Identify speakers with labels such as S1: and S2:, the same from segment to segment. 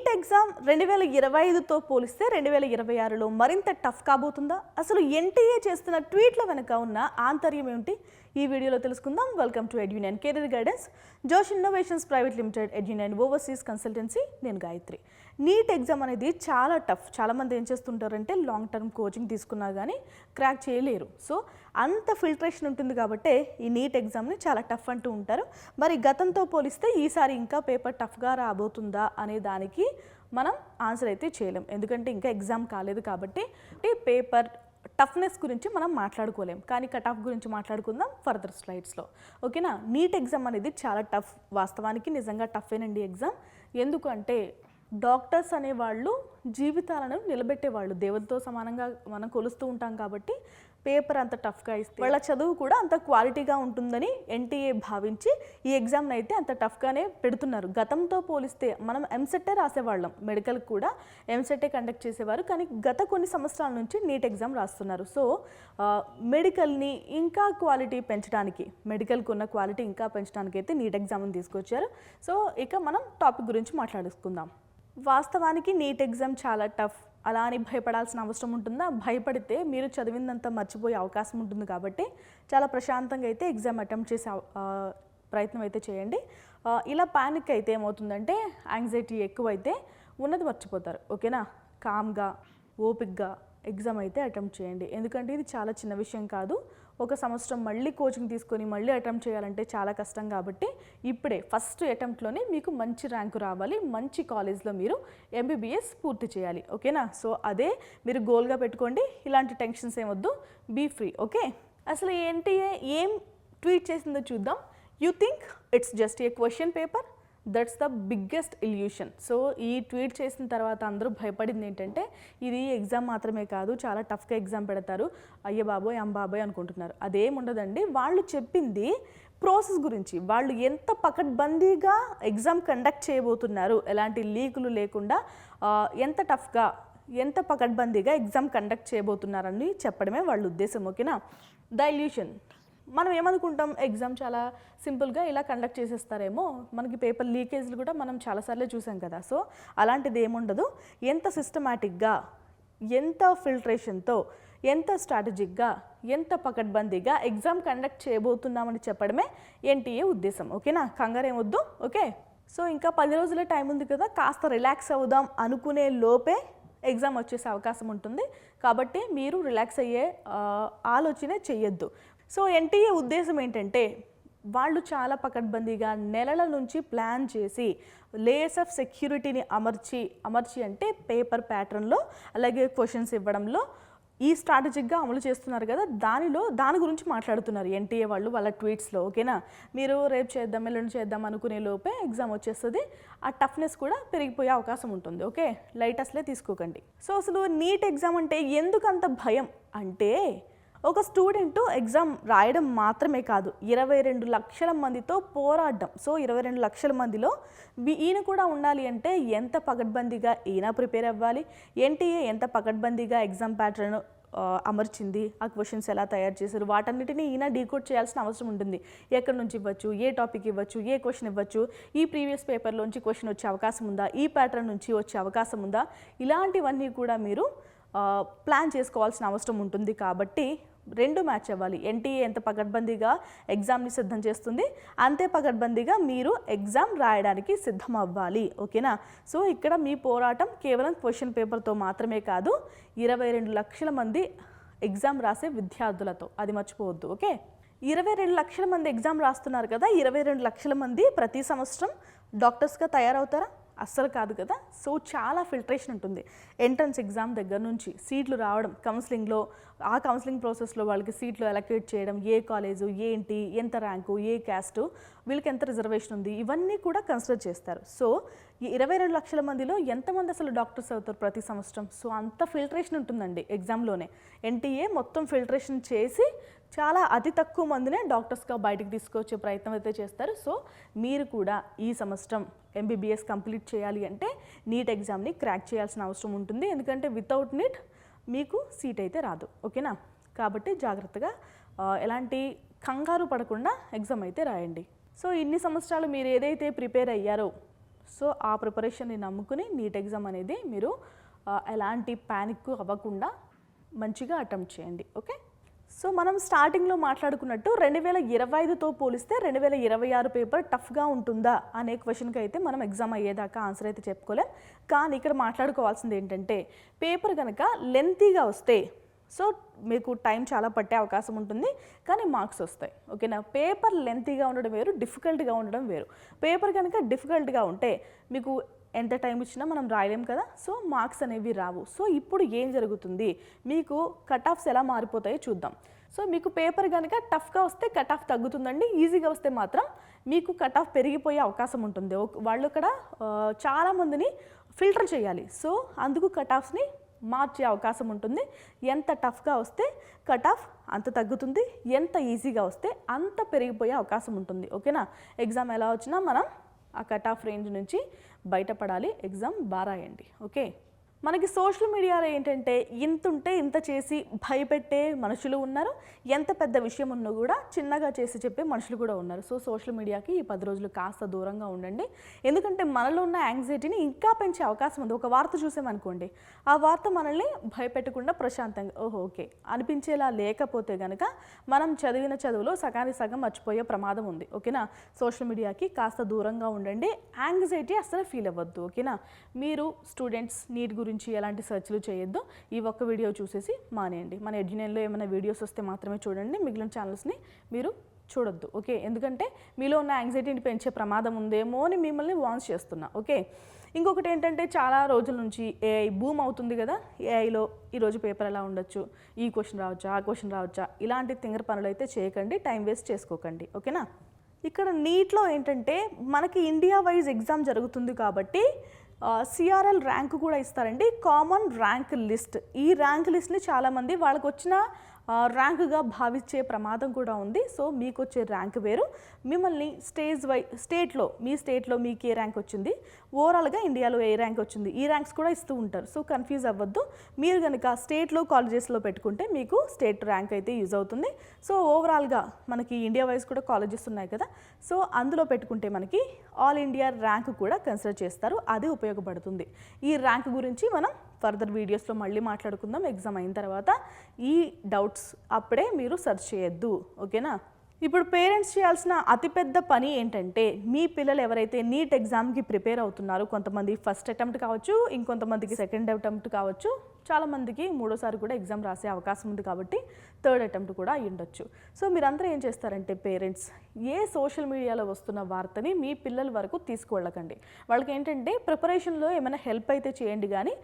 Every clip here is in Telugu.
S1: నీట్ ఎగ్జామ్ 2025తో పోలిస్తే 2026లో మరింత టఫ్ కాబోతుందా? అసలు ఎన్టీఏ చేస్తున్న ట్వీట్ల వెనుక ఉన్న ఆంతర్యం ఏమిటి? ఈ వీడియోలో తెలుసుకుందాం. Welcome to Edunine career guidance, Josh innovations private limited, Edunine overseas consultancy. నేను గాయత్రి. నీట్ ఎగ్జామ్ అనేది చాలా టఫ్. చాలామంది ఏం చేస్తుంటారంటే లాంగ్ టర్మ్ కోచింగ్ తీసుకున్నా కానీ క్రాక్ చేయలేరు. సో అంత ఫిల్టరేషన్ ఉంటుంది కాబట్టి ఈ నీట్ ఎగ్జామ్ని చాలా టఫ్ అంటూ ఉంటారు. మరి గతంతో పోలిస్తే ఈసారి ఇంకా పేపర్ టఫ్గా రాబోతుందా అనే దానికి మనం ఆన్సర్ అయితే చేయలేం, ఎందుకంటే ఇంకా ఎగ్జామ్ కాలేదు కాబట్టి. పేపర్ టఫ్నెస్ గురించి మనం మాట్లాడుకోలేం, కానీ కట్ ఆఫ్ గురించి మాట్లాడుకుందాం ఫర్దర్ స్లైడ్స్లో. ఓకేనా? నీట్ ఎగ్జామ్ అనేది చాలా టఫ్. వాస్తవానికి నిజంగా టఫేనండి ఎగ్జామ్. ఎందుకంటే డాక్టర్స్ అనేవాళ్ళు జీవితాలను నిలబెట్టేవాళ్ళు, దేవునితో సమానంగా మనం కొలుస్తూ ఉంటాం కాబట్టి పేపర్ అంత టఫ్గా ఇస్తే వాళ్ళ చదువు కూడా అంత క్వాలిటీగా ఉంటుందని ఎన్టీఏ భావించి ఈ ఎగ్జామ్ని అయితే అంత టఫ్గానే పెడుతున్నారు. గతంతో పోలిస్తే మనం ఎంసెట్టే రాసేవాళ్ళం, మెడికల్ కూడా ఎంసెట్టే కండక్ట్ చేసేవారు, కానీ గత కొన్ని సంవత్సరాల నుంచి నీట్ ఎగ్జామ్ రాస్తున్నారు. సో మెడికల్ని ఇంకా క్వాలిటీ పెంచడానికి, మెడికల్కి ఉన్న క్వాలిటీ ఇంకా పెంచడానికి అయితే నీట్ ఎగ్జామ్ని తీసుకొచ్చారు. సో ఇక మనం టాపిక్ గురించి మాట్లాడుకుందాం. వాస్తవానికి నీట్ ఎగ్జామ్ చాలా టఫ్. అలా అని భయపడాల్సిన అవసరం ఉంటుందా? భయపడితే మీరు చదివిందంతా మర్చిపోయే అవకాశం ఉంటుంది కాబట్టి చాలా ప్రశాంతంగా అయితే ఎగ్జామ్ అటెంప్ట్ చేసే ప్రయత్నం అయితే చేయండి. ఇలా ప్యానిక్ అయితే ఏమవుతుందంటే యాంగ్జైటీ ఎక్కువైతే ఉన్నది మర్చిపోతారు. ఓకేనా? కామ్గా ఓపిక్గా ఎగ్జామ్ అయితే అటెంప్ట్ చేయండి, ఎందుకంటే ఇది చాలా చిన్న విషయం కాదు. ఒక సంవత్సరం మళ్ళీ కోచింగ్ తీసుకొని మళ్ళీ అటెంప్ట్ చేయాలంటే చాలా కష్టం కాబట్టి ఇప్పుడే ఫస్ట్ అటెంప్ట్లోనే మీకు మంచి ర్యాంకు రావాలి, మంచి కాలేజ్లో మీరు ఎంబీబీఎస్ పూర్తి చేయాలి. ఓకేనా? సో అదే మీరు గోల్గా పెట్టుకోండి. ఇలాంటి టెన్షన్స్ ఏమొద్దు, బీ ఫ్రీ. ఓకే? అసలు ఎన్టీఏ ఏం ట్వీట్ చేసిందో చూద్దాం. You think it's just a question paper? That's the biggest illusion. So ఈ ట్వీట్ చేసిన తర్వాత అందరూ భయపడింది ఏంటంటే ఇది ఎగ్జామ్ మాత్రమే కాదు, చాలా టఫ్గా ఎగ్జామ్ పెడతారు, అయ్య బాబోయ్ అంబాబోయ్ అనుకుంటున్నారు. అదేం ఉండదండి. వాళ్ళు చెప్పింది ప్రాసెస్ గురించి, వాళ్ళు ఎంత పకడ్బందీగా ఎగ్జామ్ కండక్ట్ చేయబోతున్నారు, ఎలాంటి లీకులు లేకుండా ఎంత టఫ్గా ఎంత పకడ్బందీగా ఎగ్జామ్ కండక్ట్ చేయబోతున్నారని చెప్పడమే వాళ్ళ ఉద్దేశం. ఓకేనా? The illusion. మనం ఏమనుకుంటాం, ఎగ్జామ్ చాలా సింపుల్గా ఇలా కండక్ట్ చేసేస్తారేమో, మనకి పేపర్ లీకేజ్లు కూడా మనం చాలాసార్లు చూసాం కదా. సో అలాంటిది ఏముండదు. ఎంత సిస్టమాటిక్గా, ఎంత ఫిల్టరేషన్తో, ఎంత స్ట్రాటజిక్గా, ఎంత పకడ్బందీగా ఎగ్జామ్ కండక్ట్ చేయబోతున్నామని చెప్పడమే ఎన్టీఏ ఉద్దేశం. ఓకేనా? కంగారు ఏమొద్దు. ఓకే? సో ఇంకా 10 రోజుల టైం ఉంది కదా, కాస్త రిలాక్స్ అవుదాం అనుకునే లోపే ఎగ్జామ్ వచ్చేసే అవకాశం ఉంటుంది. కాబట్టి మీరు రిలాక్స్ అయ్యే ఆలోచనే చెయ్యొద్దు. సో ఎన్టీఏ ఉద్దేశం ఏంటంటే వాళ్ళు చాలా పకడ్బందీగా నెలల నుంచి ప్లాన్ చేసి లేయర్స్ ఆఫ్ సెక్యూరిటీని అమర్చి అంటే పేపర్ ప్యాటర్న్లో అలాగే క్వశ్చన్స్ ఇవ్వడంలో ఈ స్ట్రాటజిక్గా అమలు చేస్తున్నారు కదా, దాని గురించి మాట్లాడుతున్నారు ఎన్టీఏ వాళ్ళు వాళ్ళ ట్వీట్స్లో. ఓకేనా? మీరు రేపు చేద్దాం ఎల్లుండి చేద్దాం అనుకునే లోపే ఎగ్జామ్ వచ్చేస్తుంది. ఆ టఫ్నెస్ కూడా పెరిగిపోయే అవకాశం ఉంటుంది. ఓకే? లైట్ అసలే తీసుకోకండి. సో అసలు నీట్ ఎగ్జామ్ అంటే ఎందుకు అంత భయం అంటే, ఒక స్టూడెంట్ ఎగ్జామ్ రాయడం మాత్రమే కాదు, 22 లక్షల మందితో పోరాడడం. సో 22 లక్షల మందిలో ఈయన కూడా ఉండాలి అంటే ఎంత పకడ్బందీగా ఈయన ప్రిపేర్ అవ్వాలి, ఎన్టీఏ ఎంత పకడ్బందీగా ఎగ్జామ్ ప్యాటర్న్ అమర్చింది, ఆ క్వశ్చన్స్ ఎలా తయారు చేశారు, వాటన్నిటిని ఈయన డీకోడ్ చేయాల్సిన అవసరం ఉంటుంది. ఎక్కడి నుంచి ఇవ్వచ్చు, ఏ టాపిక్ ఇవ్వచ్చు, ఏ క్వశ్చన్ ఇవ్వచ్చు, ఈ ప్రీవియస్ పేపర్లోంచి క్వశ్చన్ వచ్చే అవకాశం ఉందా, ఈ ప్యాటర్న్ నుంచి వచ్చే అవకాశం ఉందా, ఇలాంటివన్నీ కూడా మీరు ప్లాన్ చేసుకోవాల్సిన అవసరం ఉంటుంది. కాబట్టి రెండు మ్యాచ్ అవ్వాలి. ఎన్టీఏ ఎంత పకడ్బందీగా ఎగ్జామ్ని సిద్ధం చేస్తుంది, అంతే పకడ్బందీగా మీరు ఎగ్జామ్ రాయడానికి సిద్ధం అవ్వాలి. ఓకేనా? సో ఇక్కడ మీ పోరాటం కేవలం క్వశ్చన్ పేపర్తో మాత్రమే కాదు, 22 లక్షల మంది ఎగ్జామ్ రాసే విద్యార్థులతో, అది మర్చిపోవద్దు. ఓకే? 22 లక్షల మంది ఎగ్జామ్ రాస్తున్నారు కదా, 22 లక్షల మంది ప్రతి సంవత్సరం డాక్టర్స్గా తయారవుతారా? అస్సలు కాదు కదా. సో చాలా ఫిల్టరేషన్ ఉంటుంది. ఎంట్రన్స్ ఎగ్జామ్ దగ్గర నుంచి సీట్లు రావడం, కౌన్సిలింగ్లో ఆ కౌన్సిలింగ్ ప్రాసెస్లో వాళ్ళకి సీట్లు అలొకేట్ చేయడం, ఏ కాలేజు, ఏంటి, ఎంత ర్యాంకు, ఏ క్యాస్టు, వీళ్ళకి ఎంత రిజర్వేషన్ ఉంది, ఇవన్నీ కూడా కన్సిడర్ చేస్తారు. సో ఈ 22 లక్షల మందిలో ఎంతమంది అసలు డాక్టర్స్ అవుతారు ప్రతి సంవత్సరం? సో అంత ఫిల్టరేషన్ ఉంటుందండి ఎగ్జామ్లోనే. ఎన్టీఏ మొత్తం ఫిల్టరేషన్ చేసి చాలా అతి తక్కువ మందినే డాక్టర్స్గా బయటకు తీసుకొచ్చే ప్రయత్నం అయితే చేస్తారు. సో మీరు కూడా ఈ సంవత్సరం ఎంబీబీఎస్ కంప్లీట్ చేయాలి అంటే నీట్ ఎగ్జామ్ని క్రాక్ చేయాల్సిన అవసరం ఉంటుంది, ఎందుకంటే వితౌట్ నీట్ మీకు సీట్ అయితే రాదు. ఓకేనా? కాబట్టి జాగ్రత్తగా ఎలాంటి కంగారు పడకుండా ఎగ్జామ్ అయితే రాయండి. సో ఇన్ని సంవత్సరాలు మీరు ఏదైతే ప్రిపేర్ అయ్యారో సో ఆ ప్రిపరేషన్ని నమ్ముకుని నీట్ ఎగ్జామ్ అనేది మీరు ఎలాంటి ప్యానిక్ అవ్వకుండా మంచిగా అటెంప్ట్ చేయండి. ఓకే, సో మనం స్టార్టింగ్లో మాట్లాడుకున్నట్టు 2025తో పోలిస్తే 2026 పేపర్ టఫ్గా ఉంటుందా అనే క్వశ్చన్కి అయితే మనం ఎగ్జామ్ అయ్యేదాకా ఆన్సర్ అయితే చెప్పుకోలేం. కానీ ఇక్కడ మాట్లాడుకోవాల్సింది ఏంటంటే పేపర్ కనుక లెంతీగా వస్తే సో మీకు టైం చాలా పట్టే అవకాశం ఉంటుంది, కానీ మార్క్స్ వస్తాయి. ఓకేనా, పేపర్ లెంతీగా ఉండడం వేరు, డిఫికల్ట్గా ఉండడం వేరు. పేపర్ కనుక డిఫికల్ట్గా ఉంటే మీకు ఎంత టైం ఇచ్చినా మనం రాయలేం కదా, సో మార్క్స్ అనేవి రావు. సో ఇప్పుడు ఏం జరుగుతుంది, మీకు కట్ ఆఫ్స్ ఎలా మారిపోతాయో చూద్దాం. సో మీకు పేపర్ కనుక టఫ్గా వస్తే కట్ ఆఫ్ తగ్గుతుందండి, ఈజీగా వస్తే మాత్రం మీకు కట్ ఆఫ్ పెరిగిపోయే అవకాశం ఉంటుంది. వాళ్ళు ఇక్కడ చాలామందిని ఫిల్టర్ చేయాలి, సో అందుకు కట్ ఆఫ్స్ని మార్చే అవకాశం ఉంటుంది. ఎంత టఫ్గా వస్తే కట్ ఆఫ్ అంత తగ్గుతుంది, ఎంత ఈజీగా వస్తే అంత పెరిగిపోయే అవకాశం ఉంటుంది. ఓకేనా, ఎగ్జామ్ ఎలా వచ్చినా మనం ఆ కట్ ఆఫ్ రేంజ్ నుంచి బయటపడాలి, ఎగ్జామ్ బాగా రాయండి. ఓకే, మనకి సోషల్ మీడియాలో ఏంటంటే ఇంత ఉంటే ఇంత చేసి భయపెట్టే మనుషులు ఉన్నారు, ఎంత పెద్ద విషయం ఉన్నా కూడా చిన్నగా చేసి చెప్పే మనుషులు కూడా ఉన్నారు. సో సోషల్ మీడియాకి ఈ 10 రోజులు కాస్త దూరంగా ఉండండి, ఎందుకంటే మనలో ఉన్న యాంగ్జైటీని ఇంకా పెంచే అవకాశం ఉంది. ఒక వార్త చూసామనుకోండి, ఆ వార్త మనల్ని భయపెట్టకుండా ప్రశాంతంగా ఓకే అనిపించేలా లేకపోతే కనుక మనం చదివిన చదువులో సగానికి సగం మర్చిపోయే ప్రమాదం ఉంది. ఓకేనా, సోషల్ మీడియాకి కాస్త దూరంగా ఉండండి, యాంగ్జైటీ అస్సలు ఫీల్ అవ్వద్దు. ఓకేనా, మీరు స్టూడెంట్స్ నీట్ గురించి ఎలాంటి సెర్చ్లు చేయొద్దు, ఈ ఒక్క వీడియో చూసేసి మానేయండి. మన ఎడ్యునైన్లో ఏమైనా వీడియోస్ వస్తే మాత్రమే చూడండి, మిగిలిన ఛానల్స్ని మీరు చూడొద్దు. ఓకే, ఎందుకంటే మీలో ఉన్న యాంగ్జైటీని పెంచే ప్రమాదం ఉందేమో అని మిమ్మల్ని వార్న్ చేస్తున్నా. ఓకే, ఇంకొకటి ఏంటంటే చాలా రోజుల నుంచి ఏఐ బూమ్ అవుతుంది కదా, ఏఐలో ఈరోజు పేపర్ ఎలా ఉండొచ్చు, ఈ క్వశ్చన్ రావచ్చా, ఆ క్వశ్చన్ రావచ్చా, ఇలాంటి తింగర పనులు అయితే చేయకండి, టైం వేస్ట్ చేసుకోకండి. ఓకేనా, ఇక్కడ నీట్లో ఏంటంటే మనకి ఇండియా వైజ్ ఎగ్జామ్ జరుగుతుంది కాబట్టి సిఆర్ఎల్ ర్యాంక్ కూడా ఇస్తారండి, కామన్ ర్యాంక్ లిస్ట్. ఈ ర్యాంక్ లిస్ట్ని చాలామంది వాళ్ళకు వచ్చిన ర్యాంకుగా భావించే ప్రమాదం కూడా ఉంది. సో మీకు వచ్చే ర్యాంక్ వేరు, మిమ్మల్ని మీ స్టేట్లో మీకు ఏ ర్యాంక్ వచ్చింది, ఓవరాల్గా ఇండియాలో ఏ ర్యాంక్ వచ్చింది, ఈ ర్యాంక్స్ కూడా ఇస్తూ ఉంటారు. సో కన్ఫ్యూజ్ అవ్వద్దు, మీరు కనుక స్టేట్లో కాలేజెస్లో పెట్టుకుంటే మీకు స్టేట్ ర్యాంక్ అయితే యూజ్ అవుతుంది. సో ఓవరాల్గా మనకి ఇండియా వైజ్ కూడా కాలేజెస్ ఉన్నాయి కదా, సో అందులో పెట్టుకుంటే మనకి ఆల్ ఇండియా ర్యాంక్ కూడా కన్సిడర్ చేస్తారు, అది ఉపయోగపడుతుంది. ఈ ర్యాంక్ గురించి మనం ఫర్దర్ వీడియోస్లో మళ్ళీ మాట్లాడుకుందాం ఎగ్జామ్ అయిన తర్వాత. ఈ డౌట్స్ అప్పుడే మీరు సెర్చ్ చేయొద్దు. ఓకేనా, ఇప్పుడు పేరెంట్స్ చేయాల్సిన అతిపెద్ద పని ఏంటంటే మీ పిల్లలు ఎవరైతే నీట్ ఎగ్జామ్కి ప్రిపేర్ అవుతున్నారో, కొంతమంది ఫస్ట్ అటెంప్ట్ కావచ్చు, ఇంకొంతమందికి సెకండ్ అటెంప్ట్ కావచ్చు, చాలామందికి మూడోసారి కూడా ఎగ్జామ్ రాసే అవకాశం ఉంది కాబట్టి థర్డ్ అటెంప్ట్ కూడా అయ్యి ఉండొచ్చు. సో మీరందరూ ఏం చేస్తారంటే పేరెంట్స్ ఏ సోషల్ మీడియాలో వస్తున్న వార్తని మీ పిల్లల వరకు తీసుకువెళ్ళకండి. వాళ్ళకి ఏంటంటే ప్రిపరేషన్లో ఏమైనా హెల్ప్ అయితే చేయండి, కానీ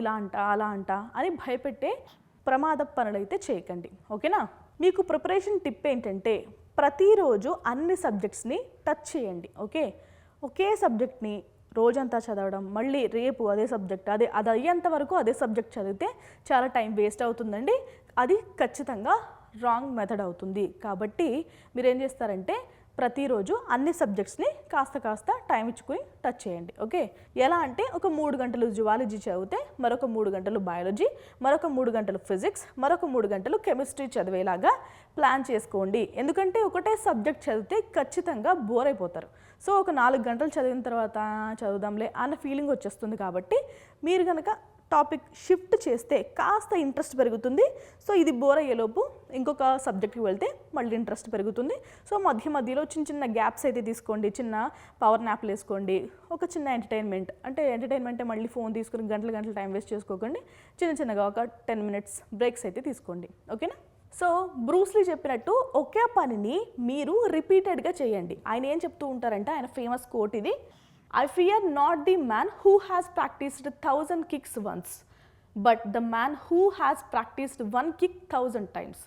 S1: ఇలా అంట అలా అంట అని భయపెట్టే ప్రమాద పనులైతే చేయకండి. ఓకేనా, మీకు ప్రిపరేషన్ టిప్ ఏంటంటే ప్రతిరోజు అన్ని సబ్జెక్ట్స్ని టచ్ చేయండి. ఒకే సబ్జెక్ట్ని రోజంతా చదవడం, మళ్ళీ రేపు అదే సబ్జెక్ట్ అది అయ్యేంత వరకు అదే సబ్జెక్ట్ చదివితే చాలా టైం వేస్ట్ అవుతుందండి, అది ఖచ్చితంగా రాంగ్ మెథడ్ అవుతుంది. కాబట్టి మీరు ఏం చేస్తారంటే ప్రతిరోజు అన్ని సబ్జెక్ట్స్ని కాస్త టైం ఇచ్చుకొని టచ్ చేయండి. ఓకే, ఎలా అంటే ఒక 3 గంటలు జువాలజీ చదివితే మరొక 3 గంటలు బయాలజీ, మరొక 3 గంటలు ఫిజిక్స్, మరొక 3 గంటలు కెమిస్ట్రీ చదివేలాగా ప్లాన్ చేసుకోండి. ఎందుకంటే ఒకటే సబ్జెక్ట్ చదివితే ఖచ్చితంగా బోర్ అయిపోతారు. సో ఒక 4 గంటలు చదివిన తర్వాత చదువుదాంలే అన్న ఫీలింగ్ వచ్చేస్తుంది. కాబట్టి మీరు కనుక టాపిక్ షిఫ్ట్ చేస్తే కాస్త ఇంట్రెస్ట్ పెరుగుతుంది. సో ఇది బోర్ అయ్యేలోపు ఇంకొక సబ్జెక్ట్కి వెళ్తే మళ్ళీ ఇంట్రెస్ట్ పెరుగుతుంది. సో మధ్యలో చిన్న గ్యాప్స్ అయితే తీసుకోండి, చిన్న పవర్ న్యాప్లు వేసుకోండి, ఒక చిన్న ఎంటర్టైన్మెంట్ మళ్ళీ ఫోన్ తీసుకుని గంటలు టైం వేస్ట్ చేసుకోకండి, చిన్నగా ఒక 10 minutes బ్రేక్స్ అయితే తీసుకోండి. ఓకేనా, సో బ్రూస్లీ చెప్పినట్టు ఒకే పనిని మీరు రిపీటెడ్గా చేయండి. ఆయన ఏం చెప్తూ ఉంటారంటే, ఆయన ఫేమస్ కోట్ ఇది, I fear not the man who has practiced 1000 kicks once, but the man who has practiced 1 kick 1000 times.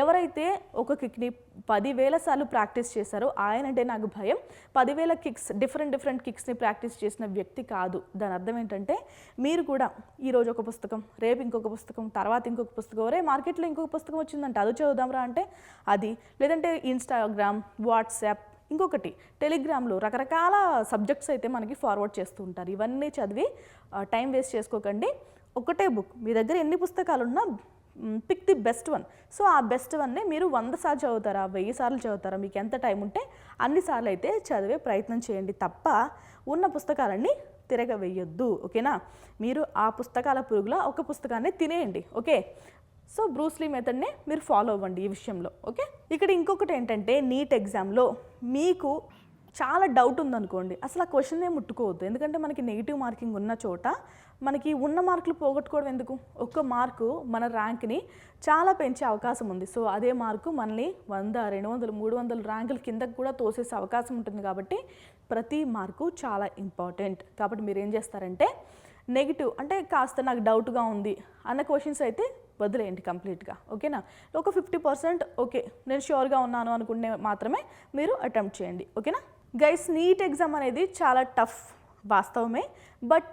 S1: ఎవరైతే ఒక కిక్ని 10,000 సార్లు ప్రాక్టీస్ చేశారో ఆయనంటే నాకు భయం. 10,000 కిక్స్ డిఫరెంట్ కిక్స్ని ప్రాక్టీస్ చేసిన వ్యక్తి కాదు. దాని అర్థం ఏంటంటే మీరు కూడా ఈరోజు ఒక పుస్తకం, రేపు ఇంకొక పుస్తకం, తర్వాత ఇంకొక పుస్తకం, మార్కెట్లో ఇంకొక పుస్తకం వచ్చిందంటే అది చదువుదాంరా అంటే అది, లేదంటే ఇన్స్టాగ్రామ్, వాట్సాప్, ఇంకొకటి టెలిగ్రామ్లో రకరకాల సబ్జెక్ట్స్ అయితే మనకి ఫార్వర్డ్ చేస్తూ ఉంటారు. ఇవన్నీ చదివి టైం వేస్ట్ చేసుకోకండి. ఒకటే బుక్, మీ దగ్గర ఎన్ని పుస్తకాలు ఉన్నా pick the best one. So ఆ బెస్ట్ వన్నే మీరు 100 సార్లు చదువుతారా, 1000 సార్లు చదువుతారా, మీకు ఎంత టైం ఉంటే అన్ని సార్లు అయితే చదివే ప్రయత్నం చేయండి తప్ప ఉన్న పుస్తకాలన్నీ తిరగవేయొద్దు. ఓకేనా? మీరు ఆ పుస్తకాల పురుగులో ఒక పుస్తకాన్ని తినేయండి. ఓకే? సో బ్రూస్లీ మెథడ్నే మీరు ఫాలో అవ్వండి ఈ విషయంలో. ఓకే? ఇక్కడ ఇంకొకటి ఏంటంటే నీట్ ఎగ్జామ్లో మీకు చాలా డౌట్ ఉందనుకోండి, అసలు ఆ క్వశ్చన్నే ముట్టుకోవద్దు. ఎందుకంటే మనకి నెగిటివ్ మార్కింగ్ ఉన్న చోట మనకి ఉన్న మార్కులు పోగొట్టుకోవడం ఎందుకు? ఒక్క మార్కు మన ర్యాంక్ని చాలా పెంచే అవకాశం ఉంది. సో అదే మార్కు మనల్ని 100, 200, 300 ర్యాంకుల కిందకు కూడా తోసేసే అవకాశం ఉంటుంది. కాబట్టి ప్రతి మార్కు చాలా ఇంపార్టెంట్. కాబట్టి మీరు ఏం చేస్తారంటే నెగిటివ్ అంటే కాస్త నాకు డౌట్గా ఉంది అన్న క్వశ్చన్స్ అయితే వదిలేయండి కంప్లీట్గా. ఓకేనా? ఒక 50% ఓకే నేను ష్యూర్గా ఉన్నాను అనుకుంటే మాత్రమే మీరు అటెంప్ట్ చేయండి. ఓకేనా గైస్? నీట్ ఎగ్జామ్ అనేది చాలా టఫ్ వాస్తవమే. బట్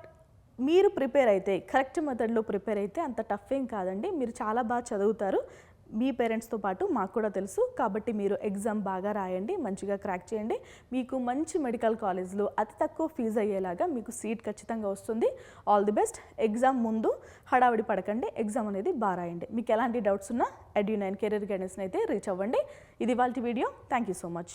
S1: మీరు ప్రిపేర్ అయితే కరెక్ట్ మెథడ్లో ప్రిపేర్ అయితే అంత టఫ్ ఏం కాదండి. మీరు చాలా బాగా చదువుతారు. మీ పేరెంట్స్తో పాటు మాకు కూడా తెలుసు. కాబట్టి మీరు ఎగ్జామ్ బాగా రాయండి, మంచిగా క్రాక్ చేయండి. మీకు మంచి మెడికల్ కాలేజ్లో అతి తక్కువ ఫీజు అయ్యేలాగా మీకు సీట్ ఖచ్చితంగా వస్తుంది. All the best. ఎగ్జామ్ ముందు హడావిడి పడకండి, ఎగ్జామ్ అనేది బాగా రాయండి. మీకు ఎలాంటి డౌట్స్ ఉన్నా EduNine కెరీర్ గైడెన్స్ని అయితే రీచ్ అవ్వండి. ఇది ఇవాల్టి video. Thank you so much.